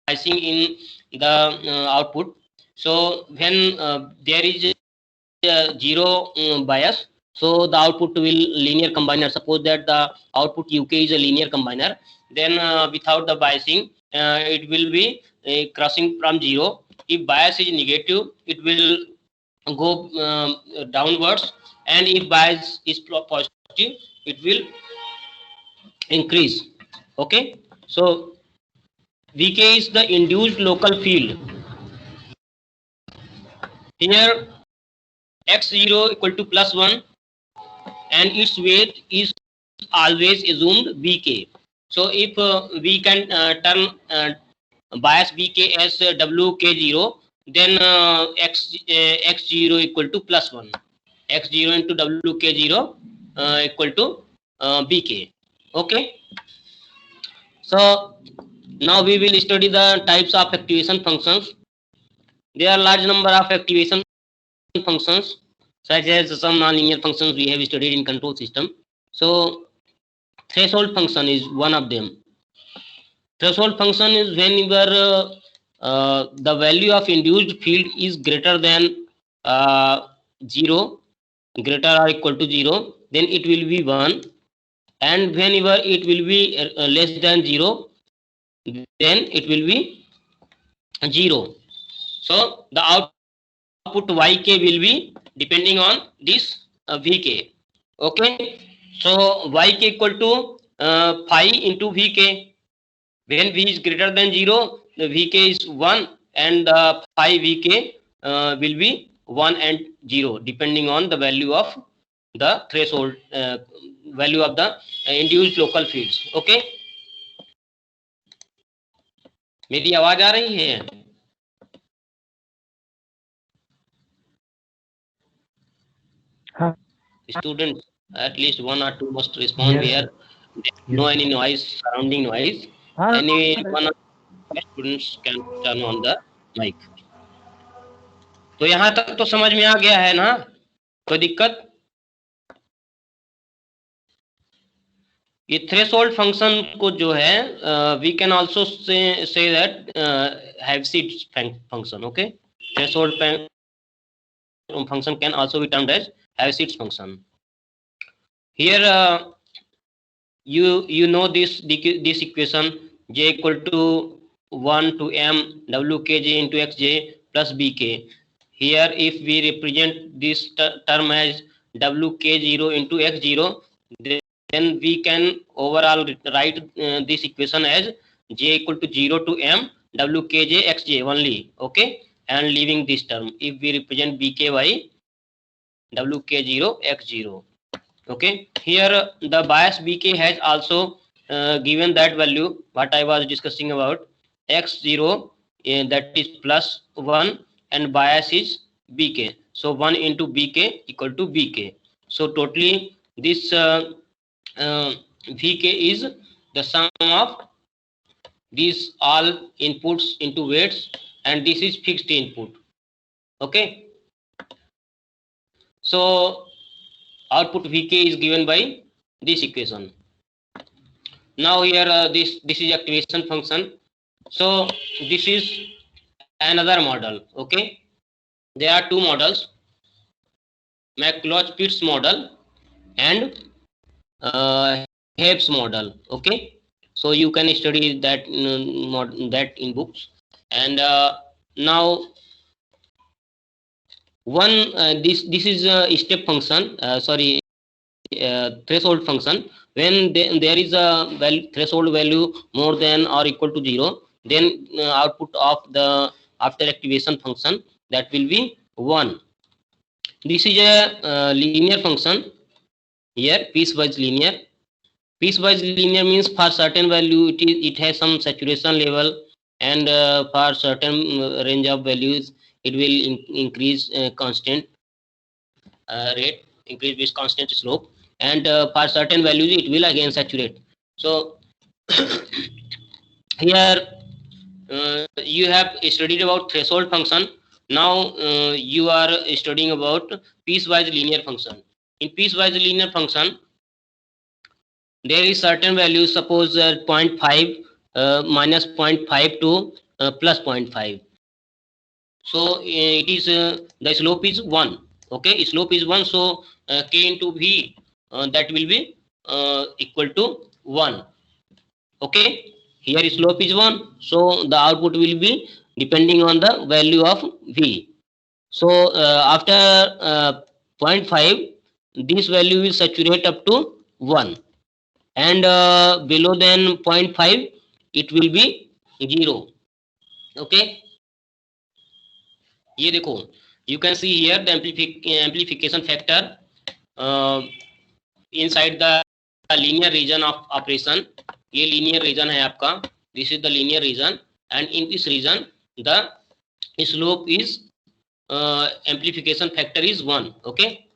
biasing in the output. So when there is zero bias, so the output will linear combiner. Suppose that the output UK is a linear combiner, then without the biasing it will be crossing from zero. If bias is negative, it will go downwards, and if bias is positive, it will increase. Okay, so VK is the induced local field. Here x0 equal to +1, and its weight is always assumed Vk. So if we can turn bias Vk as Wk0, then x0 equal to +1. x0 into Wk0 equal to Bk. Okay. So now we will study the types of activation functions. There are large number of activation functions, such as some nonlinear functions we have studied in control system. So threshold function is one of them. Threshold function is whenever the value of induced field is greater than 0, greater or equal to 0, then it will be 1, and whenever it will be less than 0, then it will be 0. So the output Yk will be depending on this Vk. Okay, so Yk equal to phi into Vk. When V is greater than 0, the Vk is 1, and phi Vk will be 1 and 0 depending on the value of the threshold value of the induced local fields. Okay, मेरी आवाज आ रही है? हाँ. Students, at least one or two must respond where no any noise, surrounding noise. Any one of the students can turn on the mic. तो यहाँ तक तो समझ में आ गया है ना? कोई दिक्कत? ये थ्रेशोल्ड फंक्शन को जो है we can also say that Heaviside function. Okay, threshold function can also be termed as Havisit's function. Here you know this equation, j equal to 1 to m wkj into xj plus bk. Here if we represent this term as wk0 into x0, then we can overall write this equation as j equal to 0 to m wkj xj only. Okay, and leaving this term if we represent bk by wk0 x0. Okay, here the bias bk has also given that value what I was discussing about, x0 that is +1, and bias is bk, so 1 into bk equal to bk. So totally this vk is the sum of these all inputs into weights, and this is fixed input. Okay, so output Vk is given by this equation. Now here this is activation function. So this is another model. Okay, there are two models, McLauch-Pitts model and Hebb's model. Okay, so you can study that that in books. And now one this is a step function, sorry, threshold function. When there is a threshold value more than or equal to 0, then output of the after activation function, that will be 1. This is a linear function. Here piecewise linear. Piecewise linear means for certain value it has some saturation level, and for certain range of values it will increase constant rate, increase with constant slope, and for certain values it will again saturate. So here you have studied about threshold function. Now you are studying about piecewise linear function. In piecewise linear function, there is certain value, suppose 0.5 minus 0.52 plus 0.5. So it is the slope is 1. Okay, slope is 1, so k into v that will be equal to 1. Okay, here slope is 1, so the output will be depending on the value of v. So after 0.5, this value will saturate up to 1, and below than 0.5 it will be 0. Okay, ये देखो, you can see here the amplification factor inside the linear region of operation. ये linear region है आपका, this is the linear region, and in this region the slope is amplification factor is 1. Okay,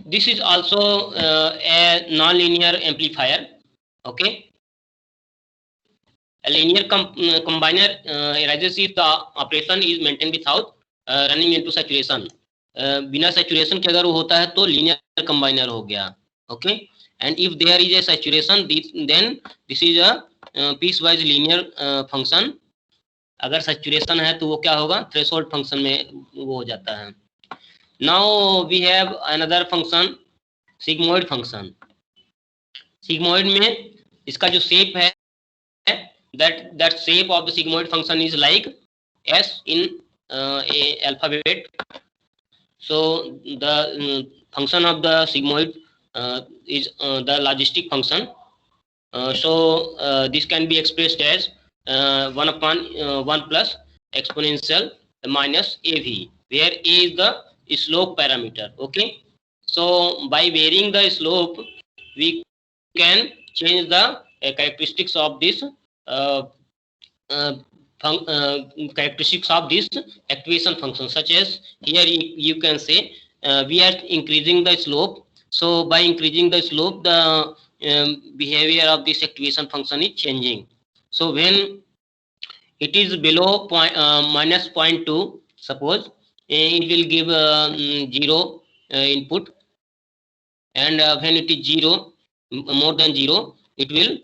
this is also a non-linear amplifier. Okay, a linear combiner arises if the operation is maintained without running into saturation. बिना saturation के अगर वो होता है तो linear combiner हो गया. Okay, and if there is a saturation, then this is a piecewise linear function. अगर saturation है तो वो क्या होगा, threshold function में वो हो जाता है. Now we have another function, sigmoid function. Sigmoid में इसका जो shape है, that shape of the sigmoid function is like S in a alphabet. So the function of the sigmoid is the logistic function. So this can be expressed as 1 upon 1 plus exponential minus AV, where A is the slope parameter. Okay, so by varying the slope we can change the characteristics of this characteristics of this activation function, such as here you can say we are increasing the slope. So by increasing the slope, the behavior of this activation function is changing. So when it is below minus 0.2, suppose it will give 0 input, and when it is 0, more than 0, it will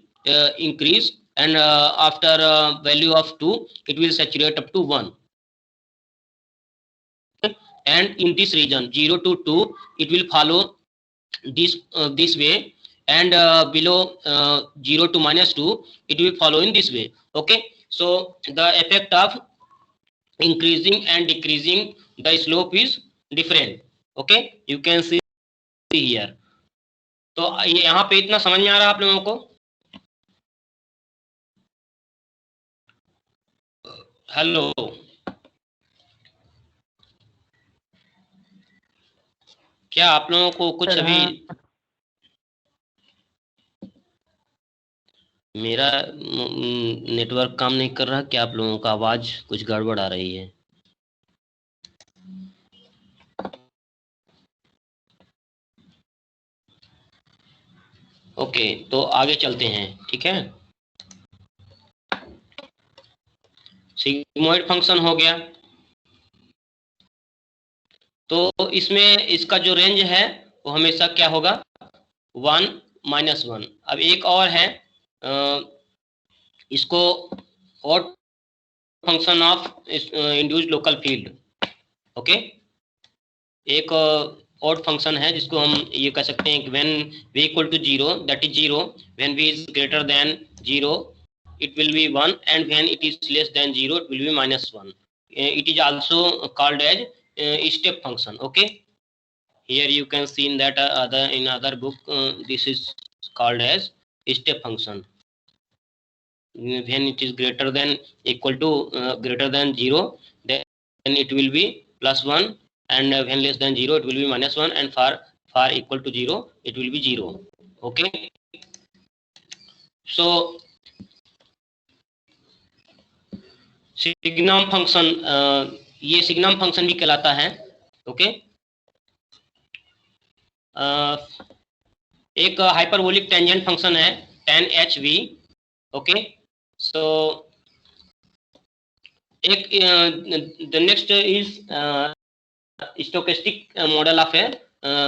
increase, and after value of 2 it will saturate up to 1. And in this region 0 to 2 it will follow this way, and below 0 to minus 2 it will follow in this way. Okay, so the effect of increasing and decreasing the slope is different. Okay, you can see here. तो यहाँ पे इतना समझ में आ रहा है आप लोगों को? हेलो, क्या आप लोगों को कुछ अभी मेरा नेटवर्क काम नहीं कर रहा? क्या आप लोगों का आवाज कुछ गड़बड़ आ रही है? ओके, तो आगे चलते हैं. ठीक है, सिग्मोइड फंक्शन हो गया. तो इसमें इसका जो रेंज है वो हमेशा क्या होगा, 1 माइनस 1. अब एक और है, इसको odd function of induced local field. Okay, एक ऑड फंक्शन है जिसको हम ये कह सकते हैं कि when v equal to 0, that is 0, when v is greater than 0 it will be 1, and when it is less than 0 it will be minus 1. It is also called as step function. Okay, here you can see in that other book this is called as step function. When it is greater than equal to greater than 0, then it will be plus 1, and when less than 0 it will be minus 1, and far equal to 0 it will be 0. Okay, so signum function, ये signum function भी कहलाता है. Okay, एक hyperbolic tangent function है tan hv. Okay, सो एक the next is stochastic model of a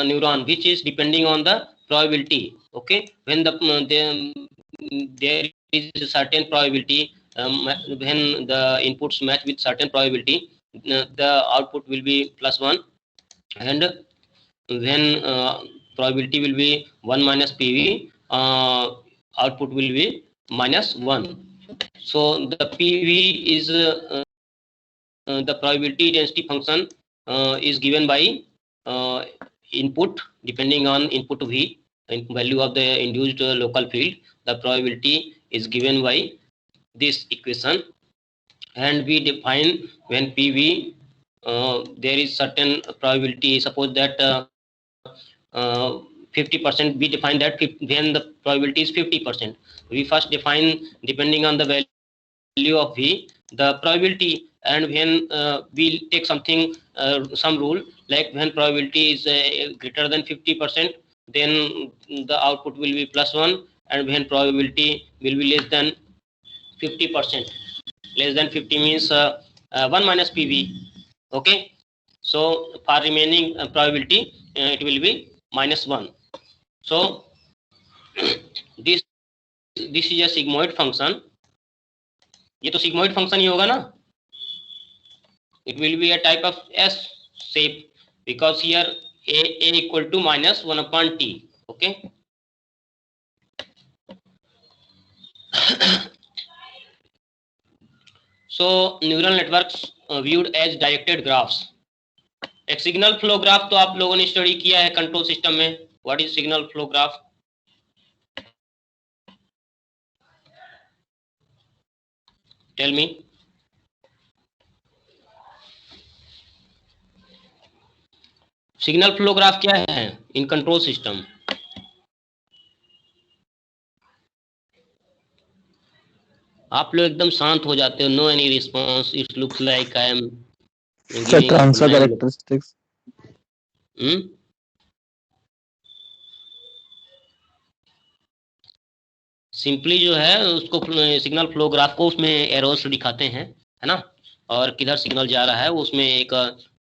neuron which is depending on the probability. Okay, when there is a certain probability, when the inputs match with certain probability, the output will be +1, and when probability will be 1 minus PV, output will be -1. So the PV is the probability density function is given by input. Depending on input V, value of the induced local field, the probability is given by this equation, and we define when PV there is certain probability. Suppose that 50%, we define that when the probability is 50%, we first define, depending on the value of V, the probability, and when we take something, some rule, like when probability is greater than 50%, then the output will be +1, and when probability will be less than 50%, less than 50 means 1 minus PV. Okay, so for remaining probability, it will be -1. So this is a sigmoid function. ये तो sigmoid function ही होगा ना. It will be a type of S shape, because here a equal to -1 upon t. Okay. So neural networks viewed as directed graphs. एक signal flow graph तो आप लोगों ने study किया है कंट्रोल सिस्टम में. What is signal flow graph? Tell me. Signal flow graph क्या है इन कंट्रोल सिस्टम? आप लोग एकदम शांत हो जाते हो. No any response. It looks like I am transfer characteristics. Simply जो है उसको सिग्नल फ्लो ग्राफ को उसमें एरोस दिखाते हैं, है ना, और किधर सिग्नल जा रहा है उसमें एक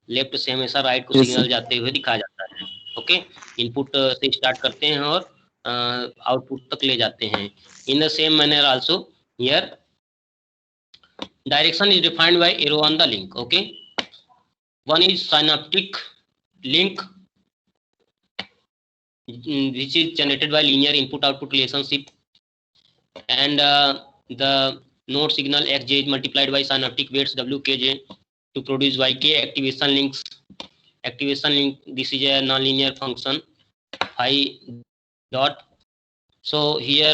लेफ्ट से हमेशा राइट को सिग्नल जाते हुए दिखाया जाता है. ओके, इनपुट से स्टार्ट करते हैं और आउटपुट तक ले जाते हैं. In the same manner also here direction is defined by arrow on the link. Okay, one is synaptic link, which is generated by linear input output relationship, and the node signal xj is multiplied by synaptic weights wkj to produce yk. Activation link, this is a nonlinear function phi dot. So here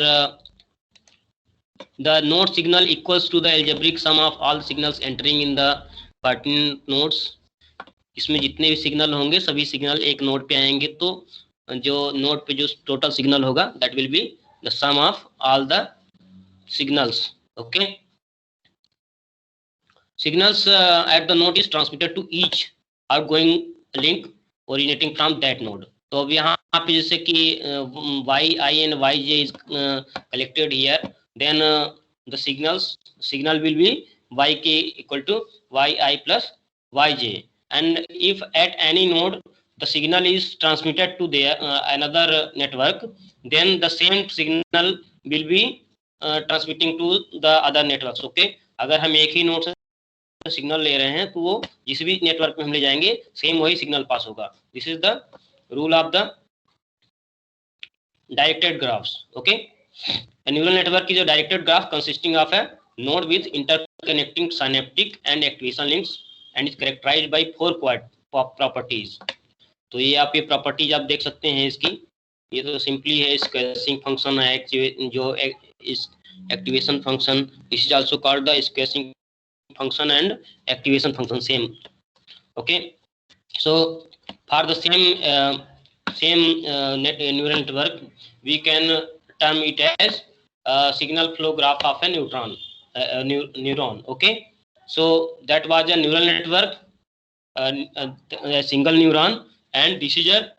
the node signal equals to the algebraic sum of all signals entering in the pertinent nodes. इसमें जितने भी signal होंगे सभी signal एक node पे आएंगे, तो जो नोड पे जो टोटल सिग्नल होगा that will be the sum of all the signals. Okay, signals at the node is transmitted to each outgoing link originating from that node. तो अब यहाँ पे जैसे कि yi and yj is collected here, then the signal will be yk equal to yi plus yj, and if at any node the signal is transmitted to their another network, then the same signal will be transmitting to the other networks. Okay, अगर हम एक ही node से signal ले रहे हैं तो वो जिस भी नेटवर्क में हम ले जाएंगे सेम वही सिग्नल पास होगा. This is the rule of the directed graphs. Okay, a neural network is a directed graph consisting of a node with interconnecting synaptic and activation links and is characterized by 4 properties. तो ये आप ये properties आप देख सकते हैं इसकी. ये तो सिंपली है स्क्वेसिंग फंक्शन है, जो इस activation function, this is also called the squashing function and activation function same. Okay, so for the same neural network we can term it as signal flow graph of a neuron. Okay, so that was a neural network, a single neuron, and this is a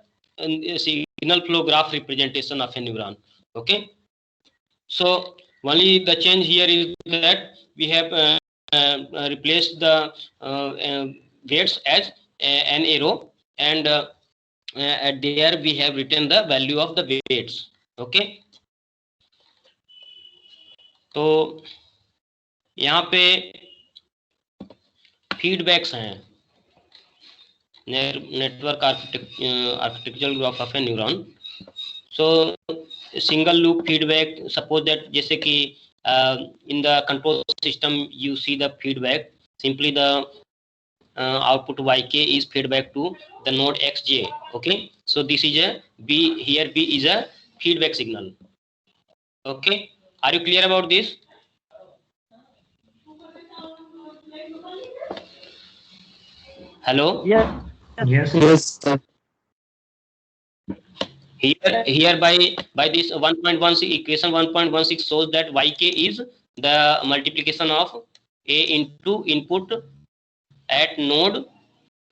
signal flow graph representation of a neuron. Okay, so only the change here is that we have replaced the weights as an arrow, and at there we have written the value of the weights. Okay, तो यहाँ पे feedbacks हैं network architectural graph of a neuron. So single loop feedback, suppose that जैसे कि in the control system you see the feedback, simply the output yk is feedback to the node xj. Okay, so this is a b, here b is a feedback signal. Okay, are you clear about this? Hello? Yes. Yes, sir. Here by this 1.16 equation 1.16 shows that yk is the multiplication of a into input at node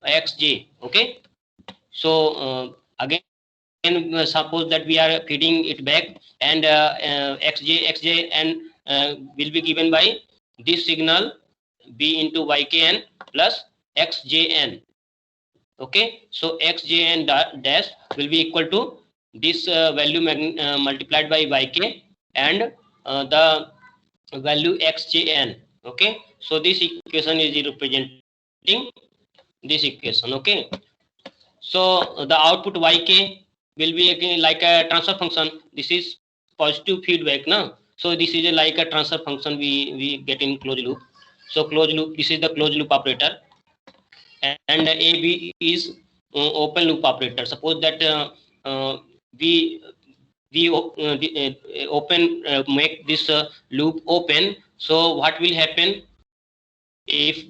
xj. Okay, so again suppose that we are feeding it back, and xj and will be given by this signal b into ykn plus xjn. Okay, so xjn dash will be equal to this value multiplied by yk and the value xjn. Okay, so this equation is representing this equation. Okay, so the output yk will be again like a transfer function. This is positive feedback now, so this is like a transfer function we get in closed loop. So closed loop, this is the closed loop operator, and AB is open loop operator. Suppose that we open make this loop open. So what will happen if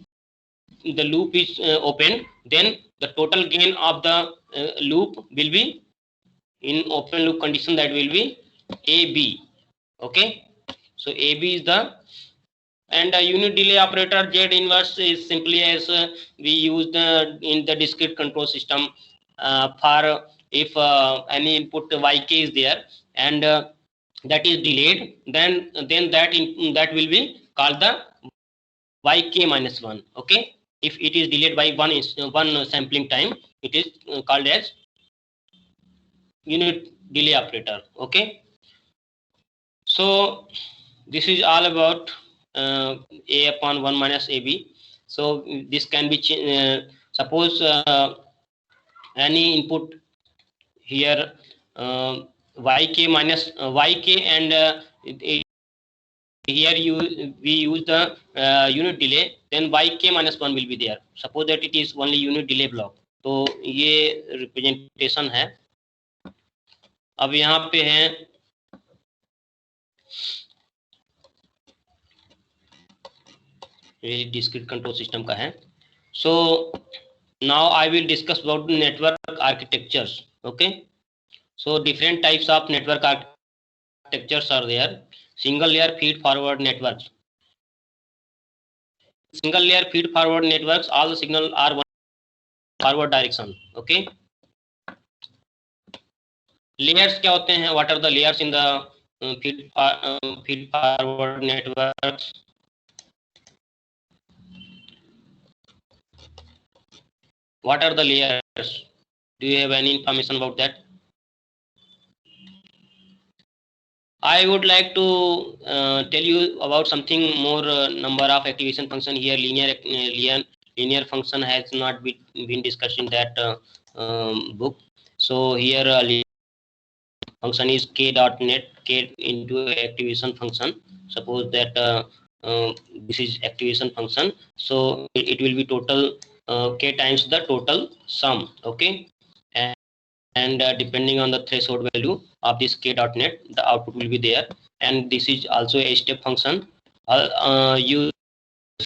the loop is open? Then the total gain of the loop will be in open loop condition, that will be AB. Okay, so AB is the, and unit delay operator Z inverse is simply as we use in the discrete control system for if any input yk is there and that is delayed, then that will be called the yk minus 1. Okay, if it is delayed by one sampling time, it is called as unit delay operator. Okay, so this is all about a upon 1 minus ab. So this can be suppose any input here yk minus yk, and here we use the unit delay, then yk minus 1 will be there. Suppose that it is only unit delay block. तो ये representation है. अब यहाँ पे है ये discrete control system का है. So now I will discuss about the network architectures. Okay, so different types of network architectures are there. Single layer feed forward networks. Single layer feed forward networks, all the signal are one forward direction. Okay, layers क्या होते हैं? What are the layers in the feed forward networks? What are the layers? Do you have any information about that? I would like to tell you about something more. Number of activation function here. Linear function has not been discussed in that book. So here function is k.net, k into activation function. Suppose that this is activation function, so it will be total k times the total sum. Okay, and depending on the threshold value of this k.net, the output will be there. And this is also a step function. You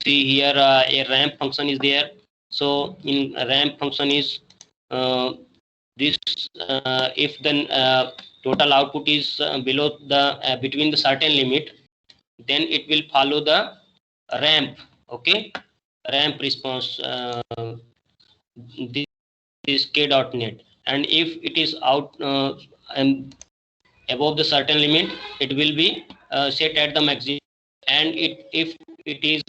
see here a ramp function is there. So in ramp function is this if the total output is below the between the certain limit, then it will follow the ramp. Okay, ramp response this k.net, and if it is out and above the certain limit, it will be set at the maximum, and if it is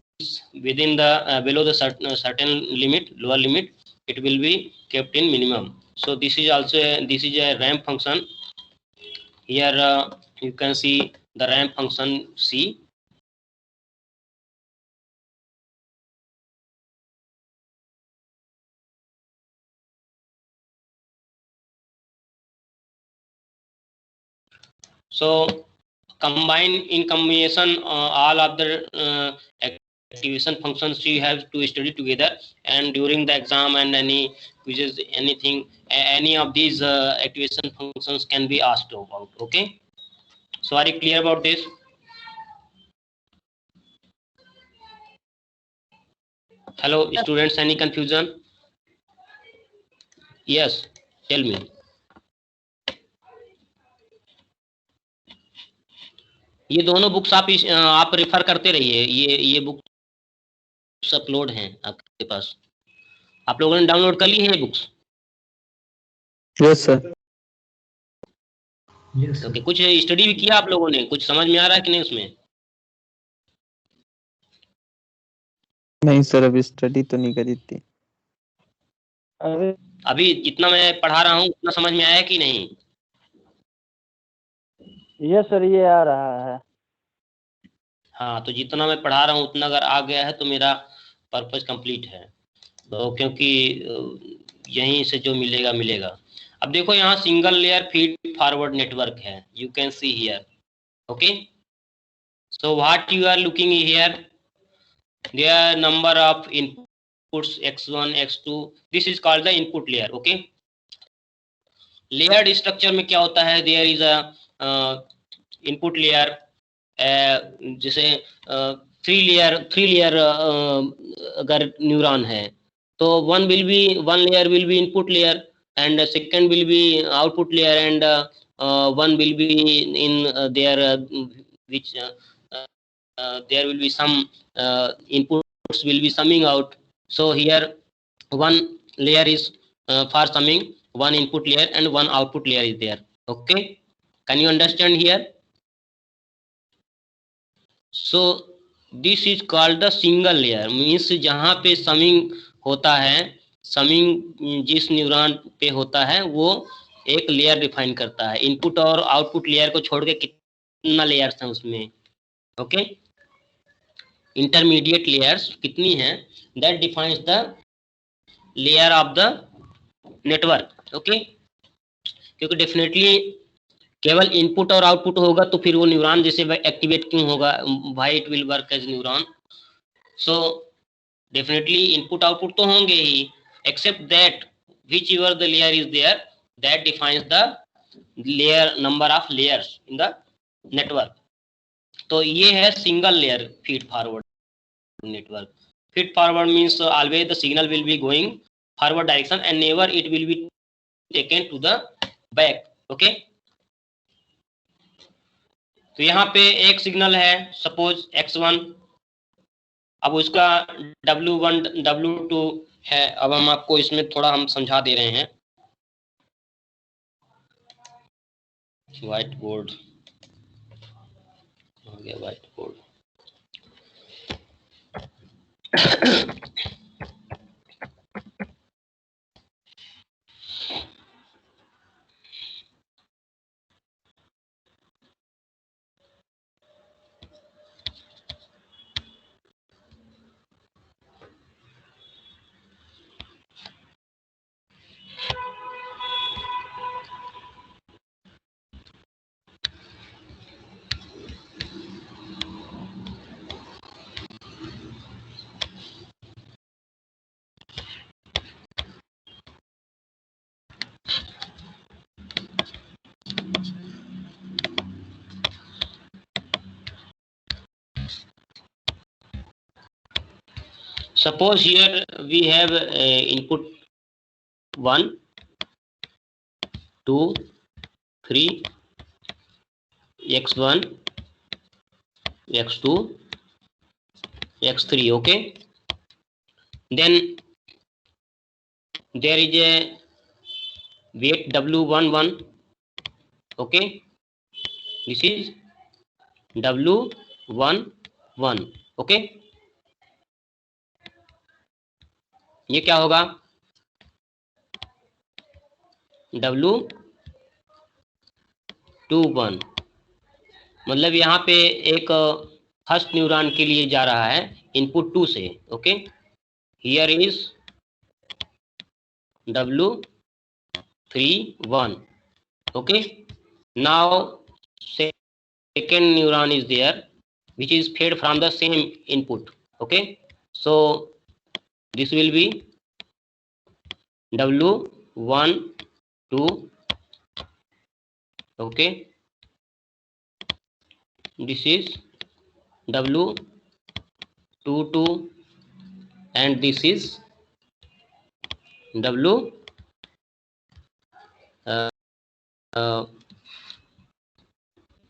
within the below the certain limit, lower limit, it will be kept in minimum. So this is also this is a ramp function. Here you can see the ramp function C, So combination all of the activation functions you have to study together, and during the exam and any quizzes, anything, any of these activation functions can be asked about. Okay, so are you clear about this? Hello students, any confusion? Yes, tell me. ये दोनों books आप refer करते रहिए, ये books upload हैं आपके पास, आप लोगों ने डाउनलोड कर ली है ये बुक्स? Yes sir. ओके, कुछ स्टडी भी किया आप लोगों ने, कुछ समझ में आ रहा है कि नहीं उसमें? नहीं सर, अभी स्टडी तो नहीं करी थी। अभी जितना मैं पढ़ा रहा हूँ उतना समझ में आया कि नहीं? यस सर, ये आ रहा है। हाँ, तो जितना मैं पढ़ा रहा हूँ उतना अगर आ गया है तो मेरा पर्पज कंप्लीट है, तो क्योंकि यहीं से जो मिलेगा मिलेगा। अब देखो यहाँ single layer feed forward network है, you can see here. Okay, so what you are looking here, there number of inputs x1 x2, this is called the input layer. Okay, layered structure में क्या होता है, there is a input layer, जैसे three layer अगर neuron है तो one layer will be input layer and second will be output layer and one will be in there which there will be some inputs will be summing out. So here one layer is for summing, one input layer and one output layer is there. Okay, can you understand here? So this is called the single layer, means जहाँ पे summing होता है, summing जिस neuron पे होता है वो एक लेयर डिफाइन करता है। इनपुट और आउटपुट लेयर को छोड़ के कितना लेयर्स हैं उसमें? ओके, इंटरमीडिएट लेयर्स कितनी हैं, that defines the layer of the network. Okay, क्योंकि डेफिनेटली केवल इनपुट और आउटपुट होगा तो फिर वो न्यूरॉन जैसे एक्टिवेट क्यों होगा, why it will work as neuron. So definitely input output तो होंगे ही, except that whichever the layer is there, that defines the layer number of layers in the network. तो ये है single layer feed forward network. Feed forward means always the signal will be going forward direction and never it will be taken to the back. Okay, तो यहाँ पे एक signal है suppose x1, अब उसका W1 W2 है। अब हम आपको इसमें थोड़ा हम समझा दे रहे हैं। व्हाइट बोर्ड हो गया, white board. Suppose here we have input 1, 2, 3, x1, x2, x3. Okay, then there is a weight W11. Okay, this is W11. Okay, ये क्या होगा, W21, मतलब यहाँ पे एक फर्स्ट न्यूरॉन के लिए जा रहा है इनपुट 2 से। Okay, here is W31. Okay, now second neuron is there, which is fed from the same input. Okay, so this will be W1 2. Okay, this is W2 2, and this is W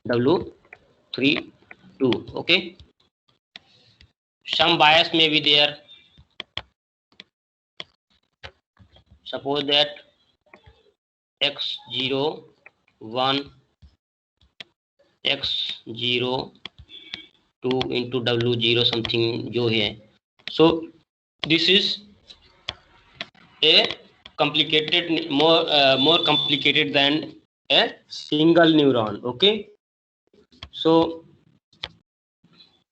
W3 2. Okay, some bias may be there. Suppose that x0 1 x0 2 into W0 something जो है. So this is a complicated, more complicated than a single neuron. Okay, so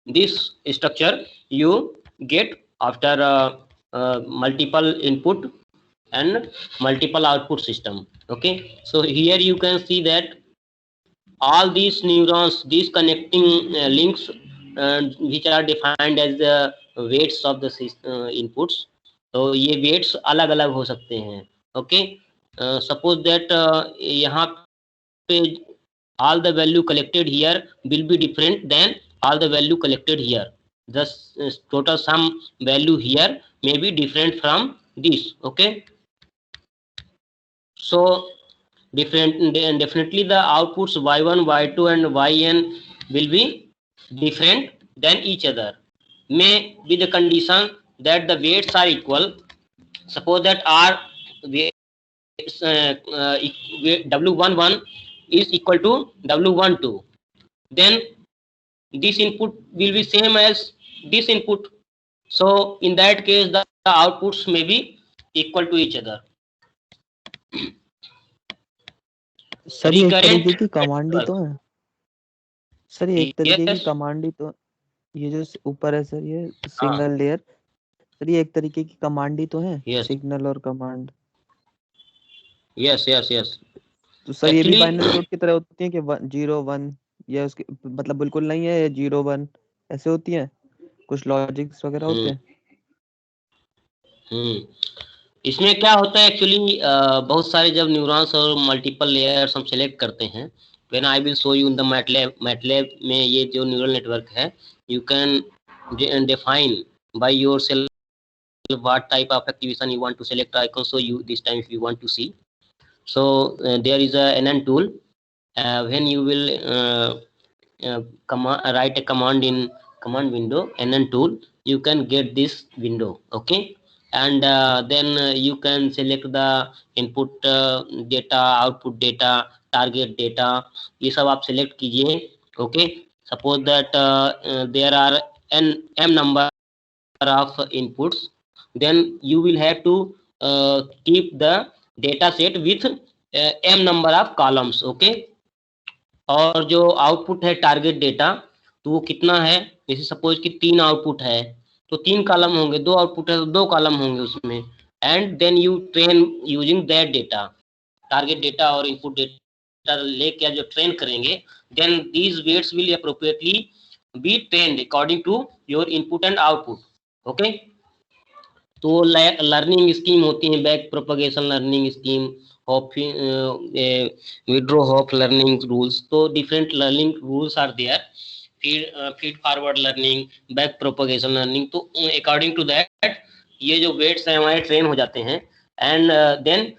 this structure you get after multiple input and multiple output system. Okay, so here you can see that all these neurons, these connecting links, which are defined as the weights of the inputs. तो ये weights अलग अलग हो सकते हैं. Okay, suppose that यहाँ पे all the value collected here will be different than all the value collected here. Thus total sum value here may be different from this. Okay, so definitely the outputs y1 y2 and yn will be different than each other. May be the condition that the weights are equal. Suppose that r weights, w11 is equal to w12, then this input will be same as this input. So in that case the outputs may be equal to each other. Sir ये एक Recurrent तरीके की command ही तो है. Sir ये एक तरीके की Yes. कमांड ही तो, ये जो ऊपर है सर ये सिंगल लेयर, सर ये एक तरीके की कमांड ही तो है. Yes. सिग्नल और कमांड. Yes. तो सर ये भी Actually- बाइनरी कोड की तरह होती है कि 0 1 या उसके मतलब बिल्कुल नहीं है, 0 1 ऐसे होती है, कुछ लॉजिक्स वगैरह होते हैं. इसमें क्या होता है एक्चुअली, बहुत सारे जब न्यूरॉन्स और मल्टीपल लेयर्स हम सेलेक्ट करते हैं, when I will show you in the MATLAB में ये जो न्यूरल नेटवर्क है, you can define by yourself what type of activation you want to select. I can show you this time if you want to see. So there is a NN tool. When you will write a command in command window, NN tool, you can get this window. Okay, and then you can select the input data, output data, target data, ये सब आप select कीजिए. Okay, suppose that there are m number of inputs, then you will have to keep the data set with m number of columns. Okay, और जो output है target data, तो वो कितना है, जैसे सपोज कि 3 आउटपुट है तो 3 कॉलम होंगे, 2 आउटपुट है तो 2 कॉलम होंगे उसमें. And then you train using that data, target data और इनपुट डेटा लेके जो ट्रेन करेंगे, then these weights will appropriately be trained according to your input and output. Okay, तो लर्निंग स्कीम होती है, back propagation learning scheme, Widrow of learning rules. तो different learning rules are there. Feed forward learning, back propagation learning. तो according to that ये जो weights हैं हमारे train हो जाते हैं. एंड देन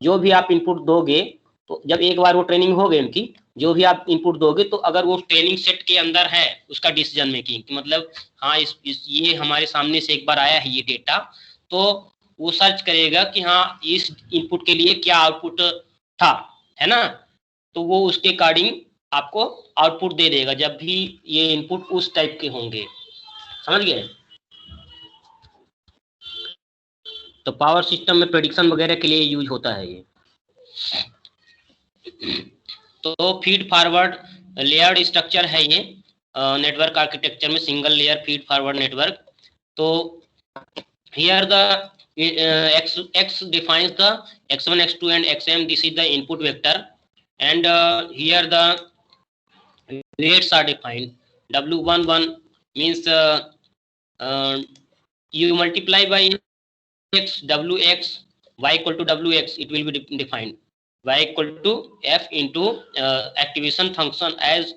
जो भी आप इनपुट दोगे, तो जब एक बार वो ट्रेनिंग हो गई उनकी, जो भी आप इनपुट दोगे, तो अगर वो ट्रेनिंग सेट के अंदर है उसका डिसीजन मेकिंग, मतलब हाँ ये हमारे सामने से एक बार आया है ये डेटा, तो वो सर्च करेगा कि हाँ इस इनपुट के लिए क्या आउटपुट था, है ना. तो वो उसके अकॉर्डिंग आपको आउटपुट दे देगा जब भी ये इनपुट उस टाइप के होंगे. समझ गए. तो पावर सिस्टम में प्रेडिक्शन वगैरह के लिए यूज होता है ये. तो फीड फॉरवर्ड लेयर्ड स्ट्रक्चर है ये नेटवर्क आर्किटेक्चर में, single layer feed forward network. तो here the x defines the x1 x2 and xm. This is the input vector. and here the weights are defined. W11 means you multiply by x, wx, y equal to wx, it will be defined. Y equal to f into activation function as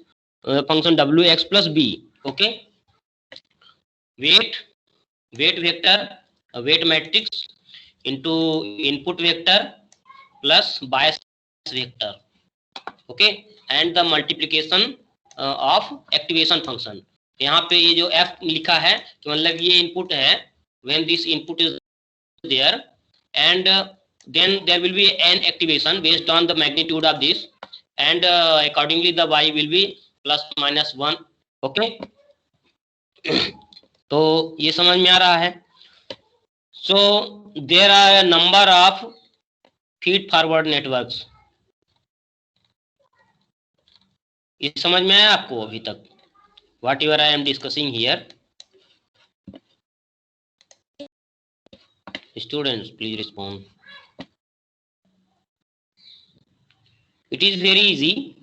function wx plus b. Okay, weight vector, weight matrix into input vector plus bias vector. Okay, and the multiplication of activation function. यहाँ पे ये जो f लिखा है तो मतलब ये input है, when this input is there, and then there will be an activation based on the magnitude of this, and accordingly the y will be plus minus 1. Okay, तो ये समझ में आ रहा है. So there are a number of feed forward networks. ये समझ में आया आपको अभी तक? Whatever I am discussing here. Students, please respond. It is very easy.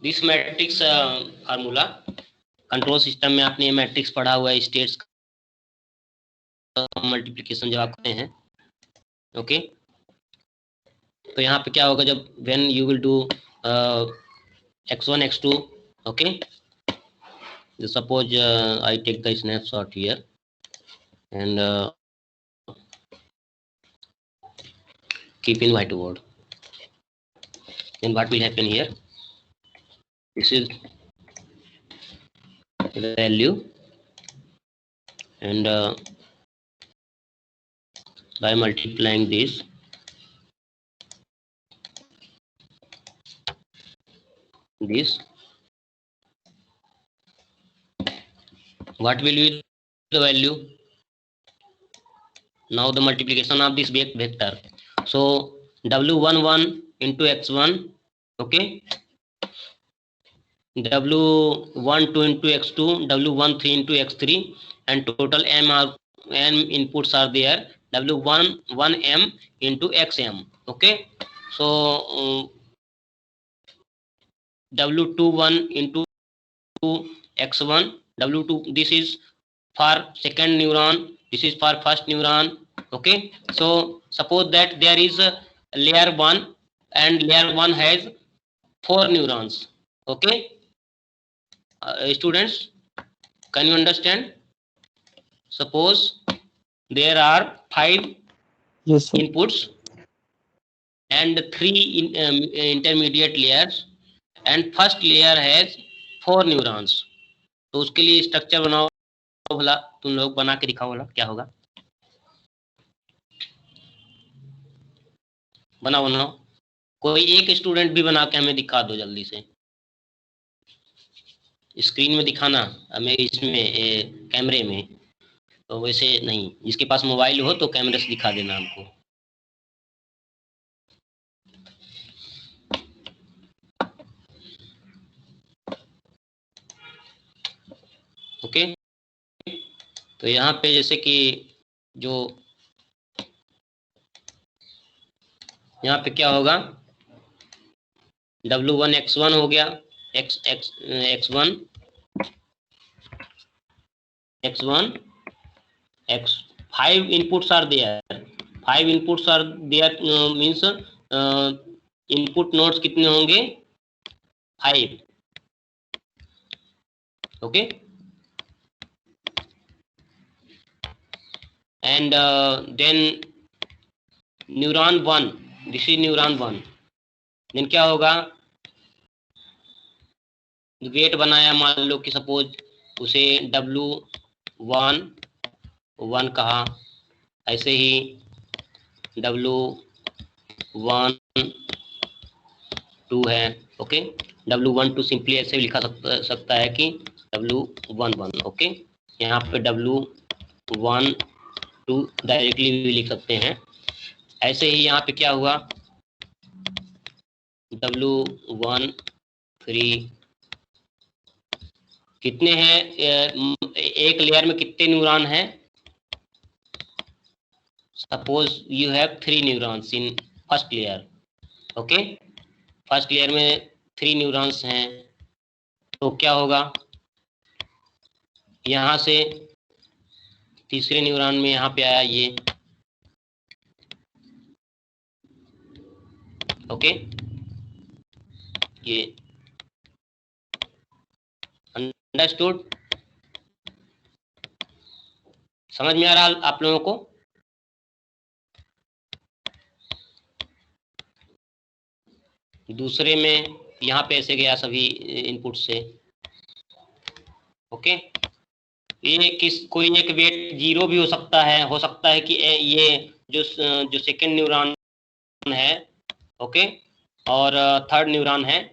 This matrix formula. Control system में आपने ये मैट्रिक्स पढ़ा हुआ है, स्टेट्स मल्टीप्लिकेशन जब आप करते हैं. ओके, तो यहाँ पे क्या होगा जब when you will do x1 x2. Okay, suppose I take the snapshot here and keep in whiteboard. Then what will happen here? This is the value, and by multiplying this, what will be the value? Now the multiplication of this vector. So w11 into x1. Okay, w12 into x2, w13 into x3, and total m inputs are there, w11m into xm. Okay, so w21 into x1, w2, this is for second neuron, this is for first neuron. Okay, so suppose that there is a layer 1 and layer 1 has 4 neurons. Okay, students, can you understand? Suppose there are 5 Yes, sir. inputs and 3 intermediate layers, and first layer has 4 neurons. तो उसके लिए structure बनाओ भला, तुम लोग बना के दिखाओ भला क्या होगा. बनाओ, कोई एक स्टूडेंट भी बना के हमें दिखा दो जल्दी से. स्क्रीन में दिखाना, हमें इसमें कैमरे में, तो वैसे नहीं, जिसके पास मोबाइल हो तो कैमरे से दिखा देना हमको. ओके, तो यहाँ पे जैसे कि जो यहाँ पे क्या होगा, w1 x1 हो गया, x1 5 inputs are there. 5 inputs are there means input nodes कितने होंगे, 5. Okay, and then neuron 1, this is neuron 1. then क्या होगा, वेट बनाया, मान लो कि सपोज उसे w11 कहा, ऐसे ही w12 है. ओके, w12 सिंपली ऐसे भी लिखा सकता है कि w11. ओके, यहाँ पे w12 डायरेक्टली भी लिख सकते हैं. ऐसे ही यहाँ पे क्या हुआ, w13 कितने हैं, एक लेयर में कितने न्यूरॉन हैं. Suppose you have 3 neurons in first layer. Okay, first layer में 3 न्यूरॉन्स हैं, तो क्या होगा, यहाँ से तीसरे न्यूरॉन में यहाँ पे आया ये, ओके, ये अंडरस्टूड, समझ में आ रहा आप लोगों को? दूसरे में यहाँ पे ऐसे गया सभी इनपुट से, ओके। ये कोई एक वेट 0 भी हो सकता है कि ये जो सेकेंड न्यूरॉन है, ओके, और थर्ड न्यूरॉन है,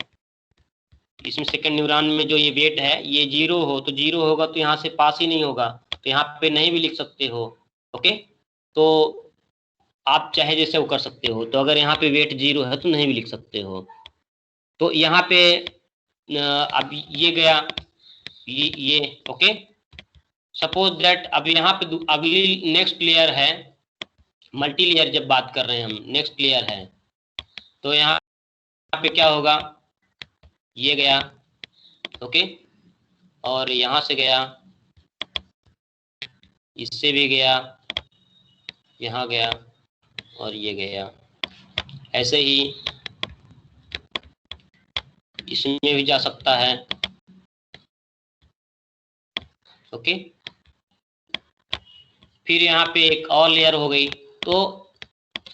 इसमें सेकेंड न्यूरॉन में जो ये वेट है ये 0 हो, तो 0 होगा तो यहाँ से पास ही नहीं होगा, तो यहाँ पे नहीं भी लिख सकते हो, ओके। तो आप चाहे जैसे वो कर सकते हो, तो अगर यहाँ पे वेट 0 है तो नहीं भी लिख सकते हो। तो यहाँ पे अब ये गया ये ओके। सपोज दैट अब यहाँ पे अगली नेक्स्ट लेयर है, मल्टी लेयर जब बात कर रहे हैं हम, नेक्स्ट लेयर है, तो यहाँ पे क्या होगा, ये गया, ओके, और यहाँ से गया, इससे भी गया, यहाँ गया और ये गया, ऐसे ही इसमें भी जा सकता है, ओके। फिर यहाँ पे एक और लेयर हो गई, तो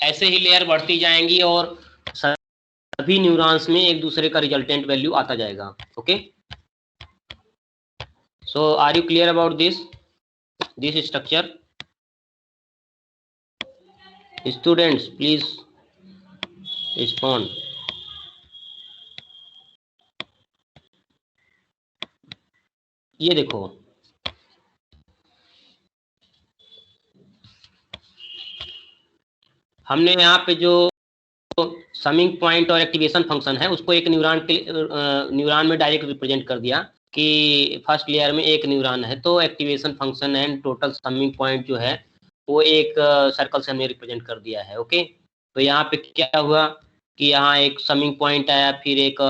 ऐसे ही लेयर बढ़ती जाएंगी और सभी न्यूरॉन्स में एक दूसरे का रिजल्टेंट वैल्यू आता जाएगा, okay. So are you clear about this structure? Students please respond. ये देखो, हमने यहाँ पे जो समिंग पॉइंट और एक्टिवेशन फंक्शन है उसको एक न्यूरॉन में डायरेक्ट रिप्रेजेंट कर दिया कि फर्स्ट लेयर में एक न्यूरॉन है, तो activation function and total summing point जो है वो एक सर्कल से हमने रिप्रेजेंट कर दिया है, ओके। तो यहाँ पे क्या हुआ कि यहाँ एक समिंग पॉइंट आया, फिर एक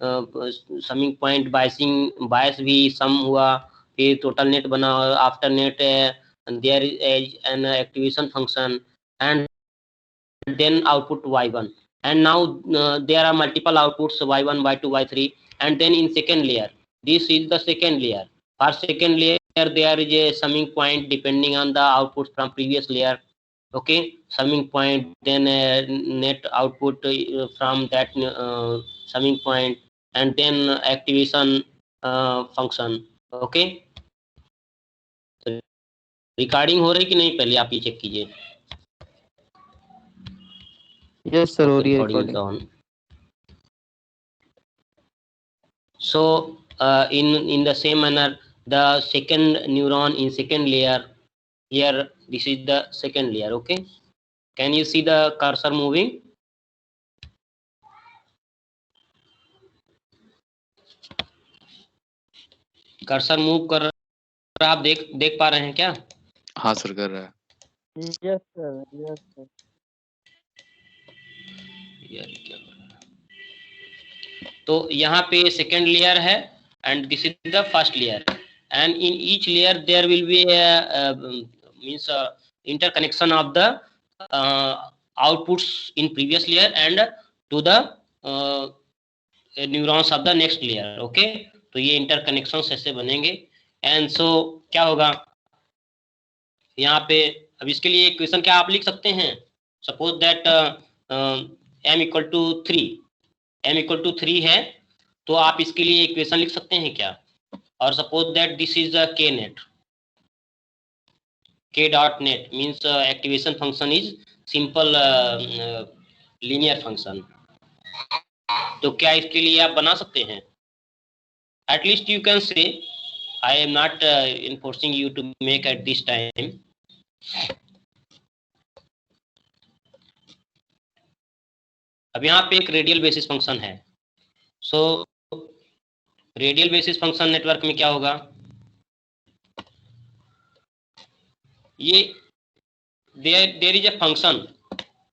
समिंग पॉइंट बायस भी सम हुआ, फिर टोटल नेट बना, after net there is an activation function and then output y1, and now there are multiple outputs y1 y2 y3, and then in second layer, this is the second layer. For second layer there is a summing point depending on the outputs from previous layer, okay, summing point, then net output from that summing point, and then activation function, okay। Recording हो रही कि नहीं, पहले आप ये check कीजिए। Yes sir, हो रही है Recording is recording. on. So in the same manner, the second neuron in second layer, here this is the second layer, okay. Can you see the cursor moving? Cursor move कर रहा, आप देख पा रहे हैं क्या? हाँ सर, कर रहा है। Yes sir, yes sir. यार क्या कर रहा है? तो यहाँ पे सेकेंड लेयर है and this is the first layer, and in each layer there will be a interconnection of the outputs in previous layer and to the neurons of the next layer, okay। तो ये interconnections ऐसे बनेंगे, and so क्या होगा यहाँ पे, अब इसके लिए इक्वेशन क्या आप लिख सकते हैं, suppose that m equal to 3 है, तो आप इसके लिए इक्वेशन लिख सकते हैं क्या, और suppose that this is a k net, k dot net means activation function is simple linear function, तो क्या इसके लिए आप बना सकते हैं? At least you can say, I am not enforcing you to make at this time. अब यहाँ पे एक रेडियल बेसिस फंक्शन है, so radial basis function network में क्या होगा, ये there is a function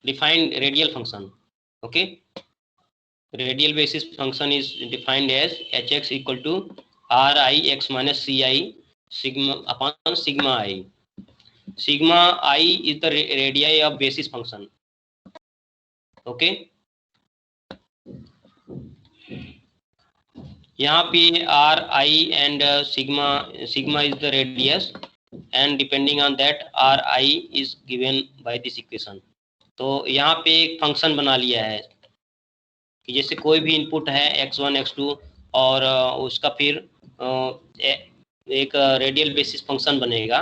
defined radial function, okay. Radial basis function is defined as hx equal to ri x minus ci sigma upon sigma I. Sigma I is the radii of basis function. Okay. यहाँ पे r I and sigma is the radius and depending on that r I is given by this equation. तो यहाँ पे एक function बना लिया है कि जैसे कोई भी इनपुट है x1 x2 और उसका फिर एक रेडियल बेसिस फंक्शन बनेगा।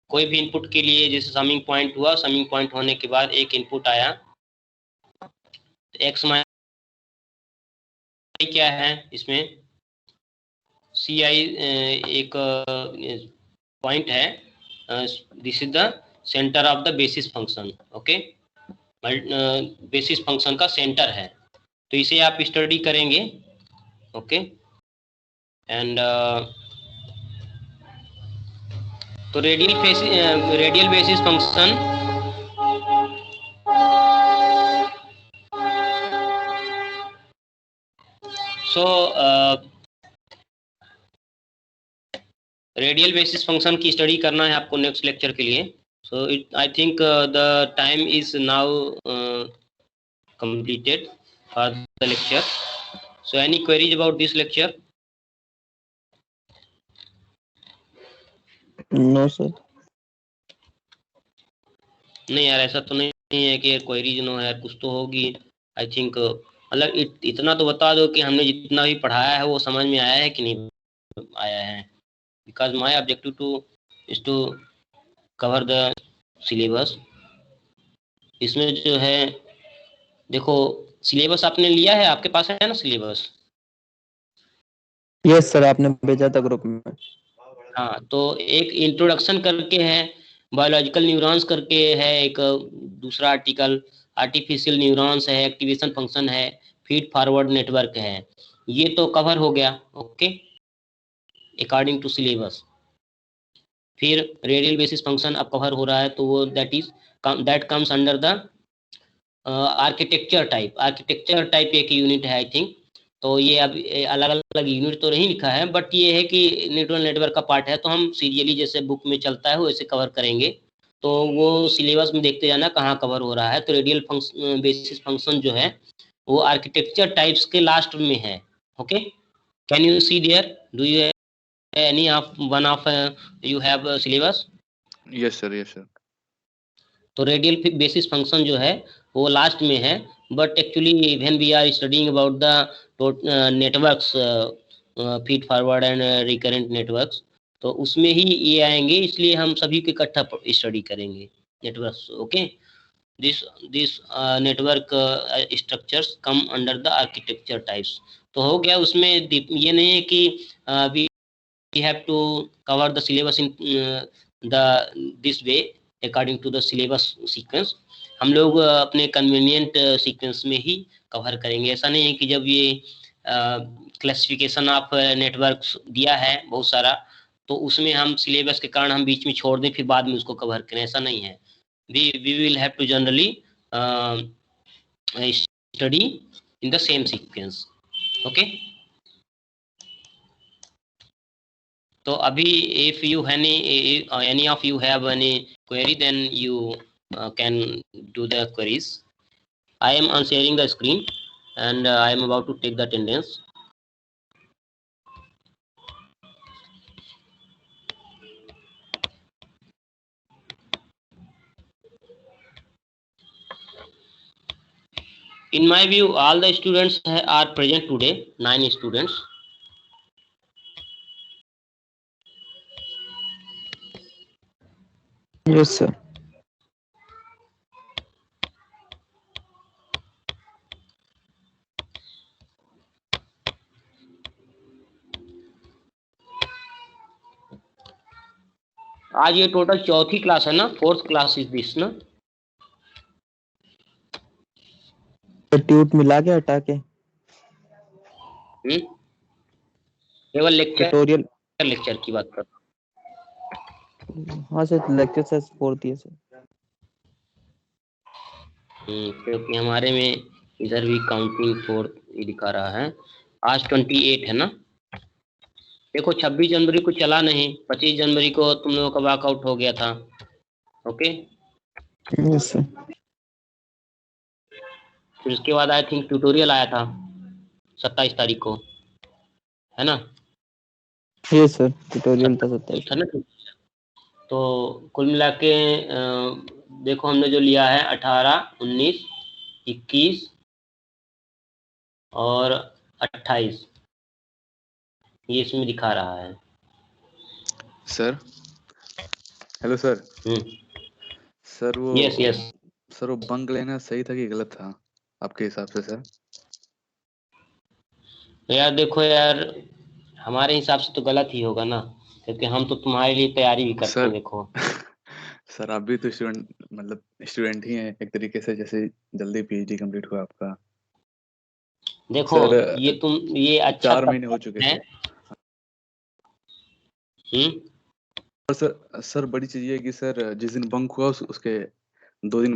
कोई भी इनपुट के लिए जैसे समिंग पॉइंट हुआ, समिंग पॉइंट होने के बाद एक इनपुट आया, x माइनस क्या है इसमें ci एक पॉइंट है, this is the centre of the basis function. Okay, basis function का सेंटर है, तो इसे आप स्टडी करेंगे। ओके, एंड तो radial basis function radial basis function की स्टडी करना है आपको नेक्स्ट लेक्चर के लिए। So I think the time is now completed for the lecture. So any queries about this lecture? No sir. नहीं यार, ऐसा तो नहीं है कि क्वेरीज नो है, कुछ तो होगी। आई थिंक मतलब इतना तो बता दो कि हमने जितना भी पढ़ाया है वो समझ में आया है कि नहीं आया है, because my objective to is to cover the syllabus. इसमें जो है देखो, सिलेबस आपने लिया है, आपके पास है ना सिलेबस? यस सर, आपने भेजा था ग्रुप में। हाँ, तो एक इंट्रोडक्शन करके है, बायोलॉजिकल न्यूरॉन्स करके है, एक दूसरा आर्टिकल आर्टिफिशियल न्यूरॉन्स है, एक्टिवेशन फंक्शन है, फीड फॉरवर्ड नेटवर्क है, ये तो कवर हो गया। Okay, according to syllabus. फिर रेडियल बेसिस फंक्शन अब कवर हो रहा है, तो वो that comes under the architecture type. Architecture type एक यूनिट है आई थिंक, तो ये अब अलग अलग यूनिट तो नहीं लिखा है, बट ये है कि न्यूरल नेटवर्क का पार्ट है, तो हम सीरियली जैसे बुक में चलता है वैसे कवर करेंगे, तो वो सिलेबस में देखते जाना कहाँ कवर हो रहा है। तो रेडियल बेसिस फंक्शन जो है वो आर्किटेक्चर टाइप्स के लास्ट में है। Okay, can you see there, do you any of one of you have syllabus? Yes sir, yes sir. तो रेडियल बेसिस फंक्शन जो है वो लास्ट में है, but actually when we are studying about the networks, feed forward and recurrent networks, तो उसमें ही ये आएंगे, इसलिए हम सभी को इकट्ठा स्टडी करेंगे networks. Okay, this network structures come under the architecture types. तो हो गया, उसमें ये नहीं है कि we have to cover the syllabus in this way according to the syllabus sequence। हम लोग अपने कन्वीनियंट सीक्वेंस में ही कवर करेंगे। ऐसा नहीं है कि जब ये क्लासिफिकेशन ऑफ नेटवर्क्स दिया है बहुत सारा, तो उसमें हम सिलेबस के कारण हम बीच में छोड़ दें फिर बाद में उसको कवर करें, ऐसा नहीं है। we will have to generally study in the same sequence। okay, तो अभी if you any of you have any query, then you can do the queries। I am on sharing the screen and I am about to take the attendance। In my view, all the students are present today, 9 students। Yes sir. आज ये total चौथी class है ना, 4th class is this ना? Tweet मिला के हटा के केवल ट्यूटोरियल लेक्चर की बात कर। हाँ सर, लेक्चर सर 4th है सर। क्योंकि हमारे में इधर भी काउंटिंग 4 ये दिखा रहा है। आज 28 है ना। देखो 26 जनवरी को चला नहीं, 25 जनवरी को तुम लोगों का वॉकआउट हो गया था। Okay, yes sir. फिर उसके बाद आई थिंक ट्यूटोरियल आया था 27 तारीख को, है ना। यस सर, ट्यूटोरियल था 27 था ना। तो कुल मिला के देखो हमने जो लिया है 18, 19, 21 और 28, ये इसमें दिखा रहा है। Sir, hello sir. सर वो यस यस। सर वो बंक लेना सही था कि गलत था आपके हिसाब से सर? यार देखो यार, हमारे हिसाब से तो गलत ही होगा ना, क्योंकि हम तो तुम्हारे लिए तैयारी भी करते हैं। सर देखो सर आप भी तो स्टूडेंट, मतलब स्टूडेंट ही हैं एक तरीके से, जैसे जल्दी पीएचडी कंप्लीट हुआ आपका। देखो सर ये अच्छा 4 महीने हो सब्जेक्ट चुके है। थे। और सर बड़ी चीज ये है कि सर जिस दिन बंक हुआ उसके 2 दिन